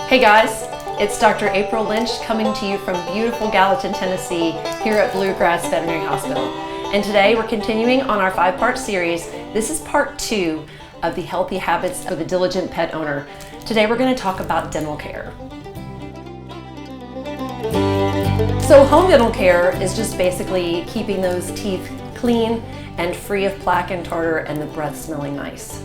Hey guys, it's Dr. April Lynch coming to you from beautiful Gallatin, Tennessee, here at Bluegrass Veterinary Hospital. And today we're continuing on our 5-part series. This is part 2 of the healthy habits of the diligent pet owner. Today we're going to talk about dental care. So home dental care is just basically keeping those teeth clean and free of plaque and tartar and the breath smelling nice.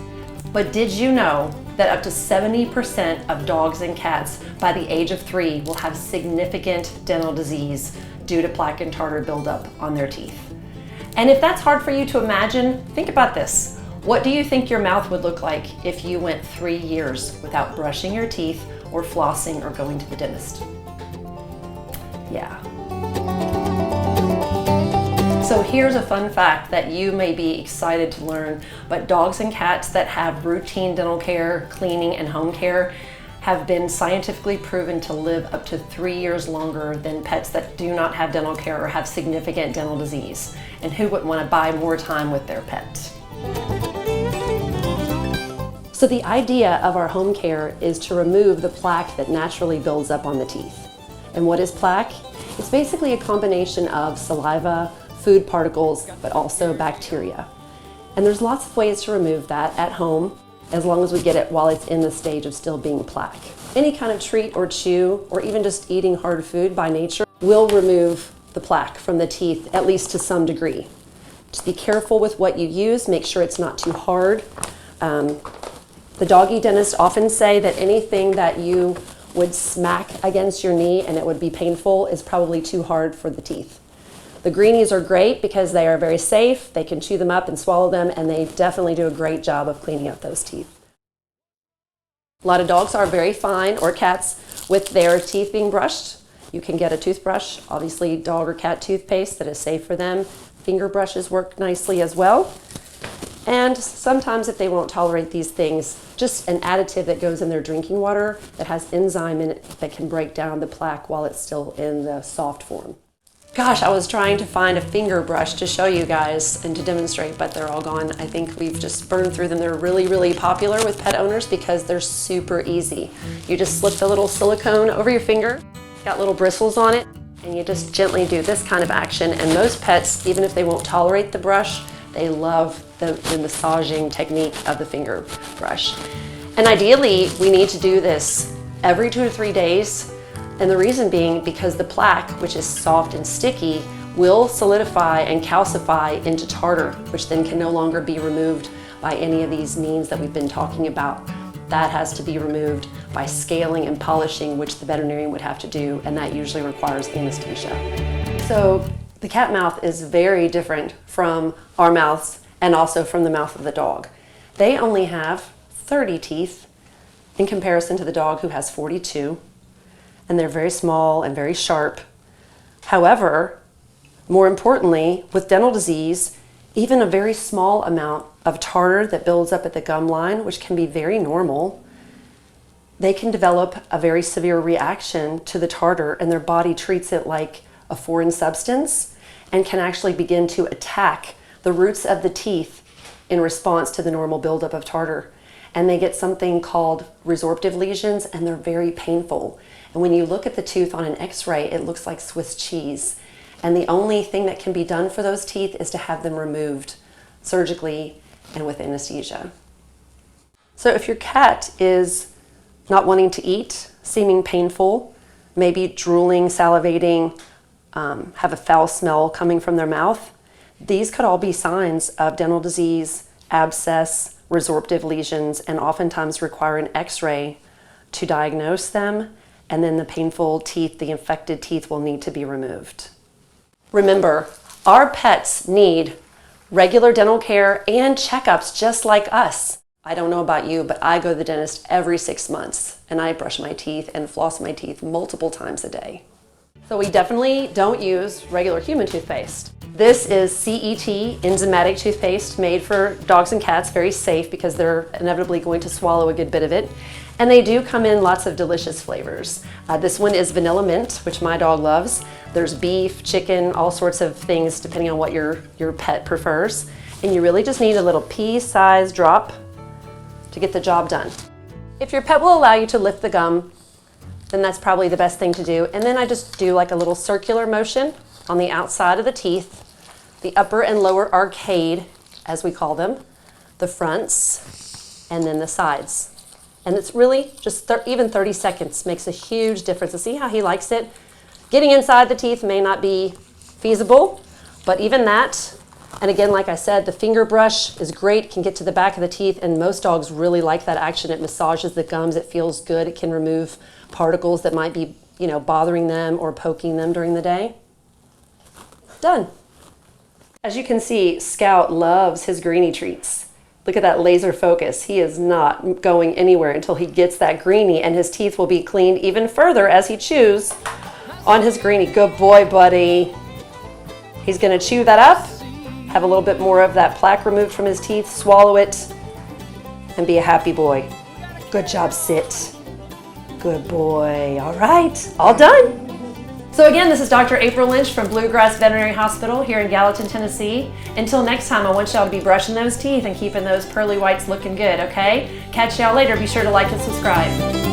But did you know that up to 70% of dogs and cats by the age of 3 will have significant dental disease due to plaque and tartar buildup on their teeth? And if that's hard for you to imagine, think about this. What do you think your mouth would look like if you went 3 years without brushing your teeth or flossing or going to the dentist? Yeah. So here's a fun fact that you may be excited to learn, but dogs and cats that have routine dental care, cleaning, and home care have been scientifically proven to live up to 3 years longer than pets that do not have dental care or have significant dental disease. And who wouldn't want to buy more time with their pet? So the idea of our home care is to remove the plaque that naturally builds up on the teeth. And what is plaque? It's basically a combination of saliva, food particles, but also bacteria. And there's lots of ways to remove that at home, as long as we get it while it's in the stage of still being plaque. Any kind of treat or chew, or even just eating hard food by nature, will remove the plaque from the teeth, at least to some degree. Just be careful with what you use, make sure it's not too hard. The doggy dentists often say that anything that you would smack against your knee and it would be painful is probably too hard for the teeth. The greenies are great because they are very safe, they can chew them up and swallow them, and they definitely do a great job of cleaning up those teeth. A lot of dogs are very fine, or cats, with their teeth being brushed. You can get a toothbrush, obviously dog or cat toothpaste that is safe for them. Finger brushes work nicely as well. And sometimes if they won't tolerate these things, just an additive that goes in their drinking water that has enzyme in it that can break down the plaque while it's still in the soft form. Gosh, I was trying to find a finger brush to show you guys and to demonstrate, but they're all gone. I think we've just burned through them. They're really, really popular with pet owners because they're super easy. You just slip the little silicone over your finger, got little bristles on it, and you just gently do this kind of action. And most pets, even if they won't tolerate the brush, they love the massaging technique of the finger brush. And ideally, we need to do this every 2 to 3 days. And the reason being because the plaque, which is soft and sticky, will solidify and calcify into tartar, which then can no longer be removed by any of these means that we've been talking about. That has to be removed by scaling and polishing, which the veterinarian would have to do, and that usually requires anesthesia. So the cat mouth is very different from our mouths and also from the mouth of the dog. They only have 30 teeth in comparison to the dog who has 42. And they're very small and very sharp. However, more importantly, with dental disease, even a very small amount of tartar that builds up at the gum line, which can be very normal, they can develop a very severe reaction to the tartar, and their body treats it like a foreign substance and can actually begin to attack the roots of the teeth in response to the normal buildup of tartar. And they get something called resorptive lesions, and they're very painful. And when you look at the tooth on an x-ray, it looks like Swiss cheese. And the only thing that can be done for those teeth is to have them removed surgically and with anesthesia. So if your cat is not wanting to eat, seeming painful, maybe drooling, salivating, have a foul smell coming from their mouth, these could all be signs of dental disease, abscess, resorptive lesions, and oftentimes require an x-ray to diagnose them, and then the painful teeth, the infected teeth, will need to be removed. Remember, our pets need regular dental care and checkups just like us. I don't know about you, but I go to the dentist every 6 months, and I brush my teeth and floss my teeth multiple times a day. So we definitely don't use regular human toothpaste. This is CET, enzymatic toothpaste, made for dogs and cats, very safe because they're inevitably going to swallow a good bit of it. And they do come in lots of delicious flavors. This one is vanilla mint, which my dog loves. There's beef, chicken, all sorts of things depending on what your pet prefers. And you really just need a little pea-sized drop to get the job done. If your pet will allow you to lift the gum, then that's probably the best thing to do. And then I just do like a little circular motion on the outside of the teeth, the upper and lower arcade, as we call them, the fronts, and then the sides. And it's really just even 30 seconds makes a huge difference. And see how he likes it? Getting inside the teeth may not be feasible, but even that, and again, like I said, the finger brush is great, can get to the back of the teeth, and most dogs really like that action. It massages the gums, it feels good, it can remove particles that might be, bothering them or poking them during the day. Done. As you can see, Scout loves his greenie treats. Look at that laser focus. He is not going anywhere until he gets that greenie, and his teeth will be cleaned even further as he chews on his greenie. Good boy, buddy. He's gonna chew that up, have a little bit more of that plaque removed from his teeth, swallow it, and be a happy boy. Good job, sit. Good boy. All right, all done. So again, this is Dr. April Lynch from Bluegrass Veterinary Hospital here in Gallatin, Tennessee. Until next time, I want y'all to be brushing those teeth and keeping those pearly whites looking good, okay? Catch y'all later. Be sure to like and subscribe.